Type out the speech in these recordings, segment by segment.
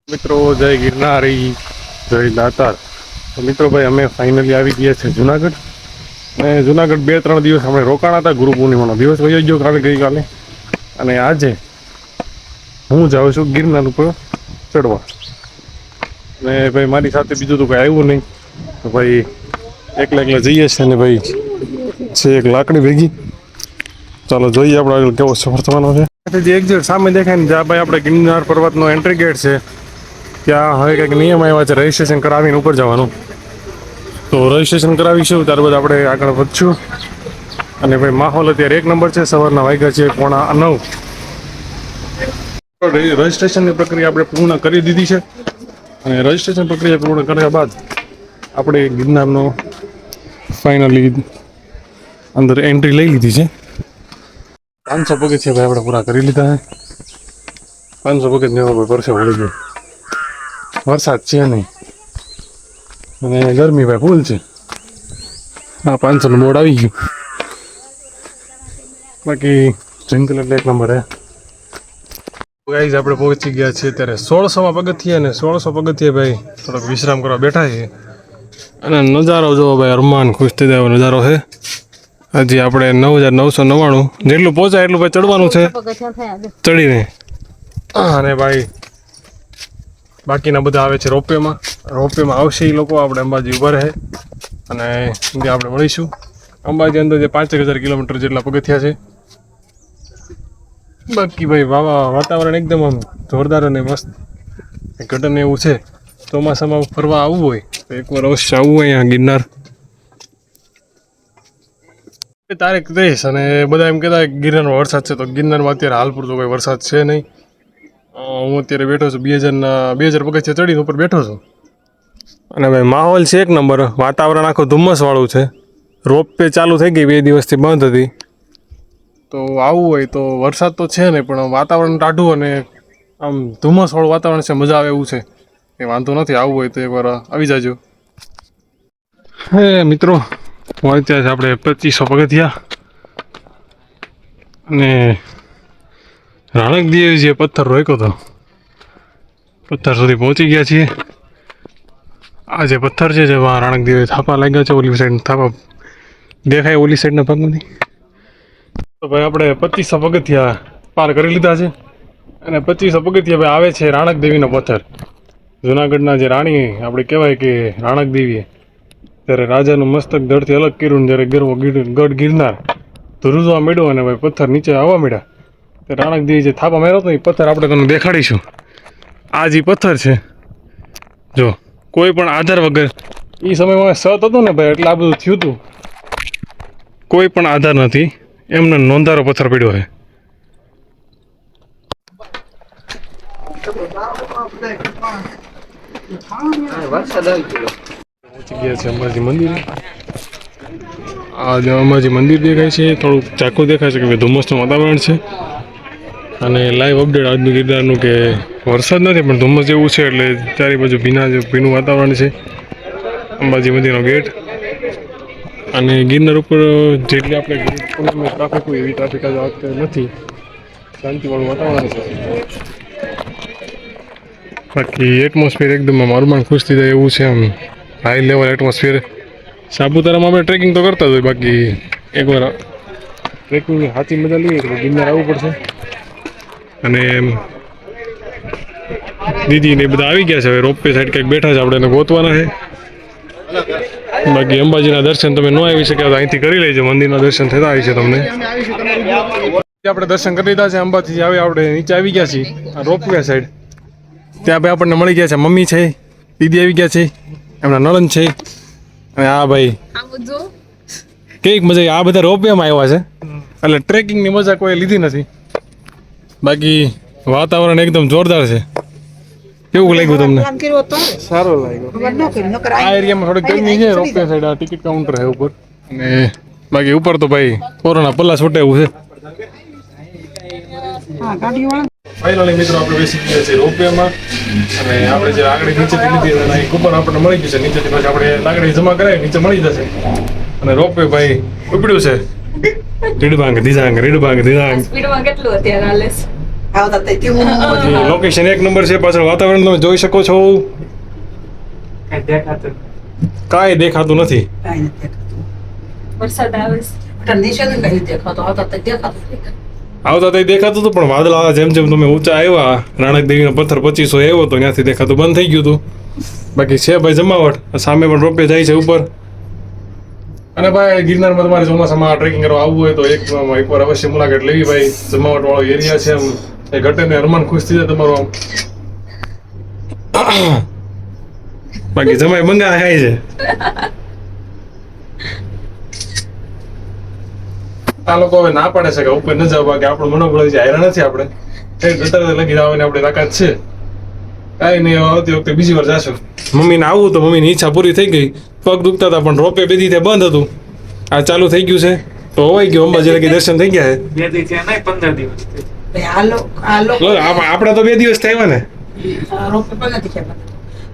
મિત્રો જય ગિરનારી, જય દાતાર. તો મિત્રો ભાઈ અમે ફાઇનલી આવી ગયા છે જુનાગઢ. અને જુનાગઢ 2-3 દિવસ અમે રોકાણા હતા. ગુરુ પૂર્ણિમાનો દિવસ વયો ગયો કાલે ગઈકાલે. અને આજે હું જાઉં છું ગિરનાર ઉપર ચડવા. અને ભાઈ મારી સાથે બીજું તો કંઈ આવ્યું નહીં. તો ભાઈ એકલા જઈએ છે ને ભાઈ છે એક લાકડી ભેગી. ચાલો જોઈએ આપણે આગળ કેવો સફર થવાનો છે. જે એક્ઝેક્ટ સામે દેખાય ને જ્યાં ભાઈ આપણે ગિરનાર પર્વતનો એન્ટ્રી ગેટ છે ત્યાં હવે કંઈક નિયમ આવ્યા છે રજીસ્ટ્રેશન કરાવીને ઉપર જવાનું. તો રજીસ્ટ્રેશન કરાવીશું ત્યારબાદ આપણે આગળ વધશું. અને ભાઈ માહોલ અત્યારે 1 નંબર છે. સવારના વાગ્યા છે 8:45. રજીસ્ટ્રેશનની પ્રક્રિયા આપણે પૂર્ણ કરી દીધી છે. અને રજીસ્ટ્રેશન પ્રક્રિયા પૂર્ણ કર્યા બાદ આપણે ગિરનારનો ફાઇનલી અંદર એન્ટ્રી લઈ લીધી છે. 500 પગથિયા ભાઈ આપણે પૂરા કરી લીધા છે. 500 પગથિયા પરસે વળી ગયો. વરસાદ છે નહીં અને ગરમી ભાઈ ફૂલ છે. હા 500નું બોર્ડ આવી ગયું. બાકી જંગલ એટલે 1 નંબર હે. ગાઈઝ આપણે પહોંચી ગયા છીએ ત્યારે 1600માં પગથિયા. અને 1600 પગથિયા ભાઈ થોડોક વિશ્રામ કરવા બેઠા છીએ. અને નજારો જોવો ભાઈ, અરમાન ખુશ થઈ જાય એવો નજારો છે. હજી આપણે 9999 જેટલું પહોંચાય એટલું ભાઈ ચડવાનું છે ચડીને. અને ભાઈ બાકીના બધા આવે છે રોપવેમાં. રોપવેમાં આવશે એ લોકો. આપણે અંબાજી ઉભા રહે અને ત્યાં આપણે મળીશું. અંબાજી અંદાજે 5000 કિલોમીટર જેટલા પગથિયા છે. બાકી ભાઈ વાતાવરણ એકદમ આમ જોરદાર અને મસ્ત ઘટન એવું છે. ચોમાસામાં ફરવા આવવું હોય તો એકવાર અવશ્ય આવવું હોય અહીંયા ગિરનાર. તારીખ 30 અને બધા એમ કહેતા ગિરનારમાં વરસાદ છે. તો ગિરનારમાં અત્યારે હાલ પૂરતો કોઈ વરસાદ છે નહીં. હું અત્યારે બેઠો છું 2000 પગથિયા ચડીને ઉપર બેઠો છું. અને ભાઈ માહોલ છે 1 નંબર. વાતાવરણ આખું ધુમ્મસવાળું છે. રોપવે ચાલુ થઈ ગઈ 2 દિવસથી બંધ હતી. તો આવવું હોય તો વરસાદ તો છે નહીં પણ વાતાવરણ ટાઢું અને આમ ધુમ્મસવાળું વાતાવરણ છે. મજા આવે એવું છે. એ વાંધો નથી. આવવું હોય તો એકવાર આવી જાજો. હે મિત્રો પહોંચ્યા છે આપણે 2500 પગથિયા. અને રાણકદેવ જે પથ્થર રોક્યો હતો પથ્થર સુધી પહોંચી ગયા છીએ. આ જે પથ્થર છે જેમાં રાણકદેવે થાપા લાગ્યા છે. ઓલી સાઈડ થાપા દેખાય ઓલી સાઈડના ભાગમાંથી. તો ભાઈ આપણે 2500 પગથિયા પાર કરી લીધા છે. અને 2500 પગથિયા ભાઈ આવે છે રાણકદેવીનો પથ્થર. જુનાગઢના જે રાણી આપણે કહેવાય કે રાણકદેવીએ ત્યારે રાજાનું મસ્તક ધડથી અલગ કર્યું ને જ્યારે ગઢ ગિરનાર ધ્રુજવા માંડ્યો અને ભાઈ પથ્થર નીચે આવવા માંડ્યા તે રાણકદેવી જે થાપા માર્યો હતો એ પથ્થર આપણે તમને દેખાડીશું. આ જે પથ્થર છે જો કોઈ પણ આધાર વગર એ સમયમાં સત હતો ને ભાઈ એટલે આ બધું થયું હતું. કોઈ પણ આધાર નથી. એમને નોંધારો પથ્થર પડ્યો છે. પહોંચી ગયા છે અંબાજી મંદિર. આ અંબાજી મંદિર દેખાય છે. થોડુંક ઝાંખું દેખાય છે કે ધુમ્મસનું વાતાવરણ છે. અને લાઈવ અપડેટ આજનું ગિરનારનું કે વરસાદ નથી પણ ધુમ્મસ જેવું છે એટલે ચારે બાજુ ભીનું વાતાવરણ છે. અંબાજી મંદિરનો ગેટ. અને ગિરનાર ઉપર જેટલી આપણે ટ્રાફિક હોય એવી ટ્રાફિક આજે વખતે નથી. શાંતિવાળું વાતાવરણ છે. બાકી એટમોસ્ફિયર એકદમ અરમાન ખુશ થઈ જાય એવું છે. આમ હાઈ લેવલ એટમોસ્ફિયર. સાપુતારામાં આપણે ટ્રેકિંગ તો કરતા જ હોય. બાકી એકવાર ટ્રેકિંગની સાચી મજા લઈએ તો ગિરનાર આવવું પડશે. અને દીદી ને બધા આવી ગયા છે. હવે રોપવે સાઈડ કંઈક બેઠા છે. આપણે એને ગોતવાના છે. બાકી અંબાજીના દર્શન તમે ન આવી શક્યા તો અહીંથી કરી લેજો. મંદિરના દર્શન થતા આવી છે તમને. આપણે દર્શન કરી લીધા છે. અંબાજી આવે આપણે નીચે આવી ગયા છીએ રોપવે સાઈડ. ત્યાં ભાઈ આપણને મળી ગયા છે મમ્મી છે, દીદી આવી ગયા છે, એમના નણંદ છે. અને આ ભાઈ કેવીક મજા. આ બધા રોપવેમાં આવ્યા છે એટલે ટ્રેકિંગની મજા કોઈ લીધી નથી. બાકી વાતાવરણ એકદમ જોરદાર છે. કેવું લાગ્યું તમને? સારો લાગ્યો. આ એરિયામાં થોડીક ગરમી છે. રોપવે સાઈડ આ ટિકિટ કાઉન્ટર છે ઉપર. અને બાકી ઉપર તો ભાઈ કોરોના પલ્લા છૂટે એવું છે. ફાઇનલી મિત્રો આપણે બેસી ગયા છે રોપવેમાં. અને આપણે જે લાકડી નીચેથી લીધી એના કૂપન આપણને મળી ગયું છે. નીચેથી પછી આપણે લાકડી જમા કરાવી નીચે મળી જશે. અને રોપવે ભાઈ ઉપડ્યું છે. રીડબાંગ દીધાંગ. સ્પીડમાં કેટલું અત્યારે હાલે છે? આવતા તે કેવું બધું લોકેશન એક નંબર છે, પાછળ વાતાવરણ તમે જોઈ શકો છો, કાંઈ દેખાતું નથી. કાંઈ નથી દેખાતું. વરસાદ આવે છે. બેટા નીચે તો કઈ દેખાતો આવતા તે દેખાતું નહીં. આવતા તો દેખાતું હતું, પણ વાદળા જેમ જેમ તમે ઊંચા આવ્યા, રાણક દેવીનો પથ્થર 2500 આવ્યો તો ત્યાંથી દેખાતું બંધ થઈ ગયું હતું. બાકી છે ભાઈ જમાવટ, સામે પણ રોપે જાય છે ઉપર. અને ભાઈ ગિરનારમાં તમારે ચોમાસામાં ટ્રેકિંગ કરવા આવવું હોય તો એકવાર અવશ્ય મુલાકાત લેવી ભાઈ. જમાવટ વાળો એરિયા છે, આમ એ ઘટે ને હરમાન ખુશ થઈ જાય તમારો આમ. બાકી જમાઈ બંગા ખાય છે. આ લોકો હવે ના પાડે છે કે ઉપર ન જાવ, બાકી આપણું મનોબળ છે હેરાન નથી આપણે. ગટર લગી જવાની આપણે તાકાત છે. કાંઈ નહીં, આવતી વખતે બીજી વાર જાશું. મમ્મીને આવું તો મમ્મીની ઈચ્છા પૂરી થઈ ગઈ. પગ દુખતા હતા પણ રોપે બે દી બંધ હતું, આ ચાલુ થઈ ગયું છે તો હોવાઈ ગયું. અંબાજી લગી દર્શન થઈ ગયા છે. 2 દિવસ થયા નહીં, 15 દિવસ થયા. આ લોકો આપડા તો 2 દિવસ થયા ને. રોપે પણ નથી ખેતા.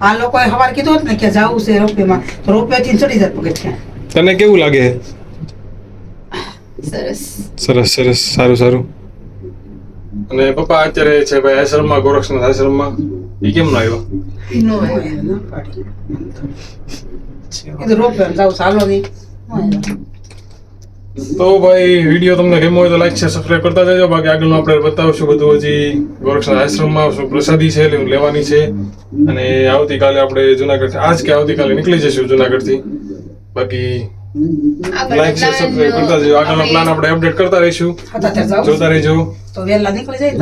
આ લોકોએ સવારે કીધું હોત ને કે જાવું છે રોપેમાં તો રોપેથી ચડી જાય પગથિયાં. તને કેવું લાગે? સરસ. સરસ સરસ, સારું સારું. અને પપ્પા અત્યારે છે ભાઈ આશ્રમમાં, ગોરક્ષનાથ આશ્રમમાં. એ કેમ ના આવ્યો? નો હોય. ના પાડી. કીધું રોપેમાં જાવું ચાલો નહીં. તો ભાઈ વિડીયો તમને ગમ્યો હોય તો લાઈક છે, સબસ્ક્રાઈબ કરતા જજો. બાકી આગળનું આપણે બતાવશું બધું. હજી ગોરક્ષનાથ આશ્રમમાં શું પ્રસાદી છે એટલે લેવાની છે. અને આવતીકાલે આપણે જુનાગઢ, આજ કે આવતીકાલે નીકળી જઈશું જુનાગઢથી. બાકી લાઈક છે, સબસ્ક્રાઈબ કરતા જજો. આગળનો પ્લાન આપણે અપડેટ કરતા રહીશું, હતા ત્યારે જાવું જોતા રહેજો. તો વહેલા નીકળી જાય તો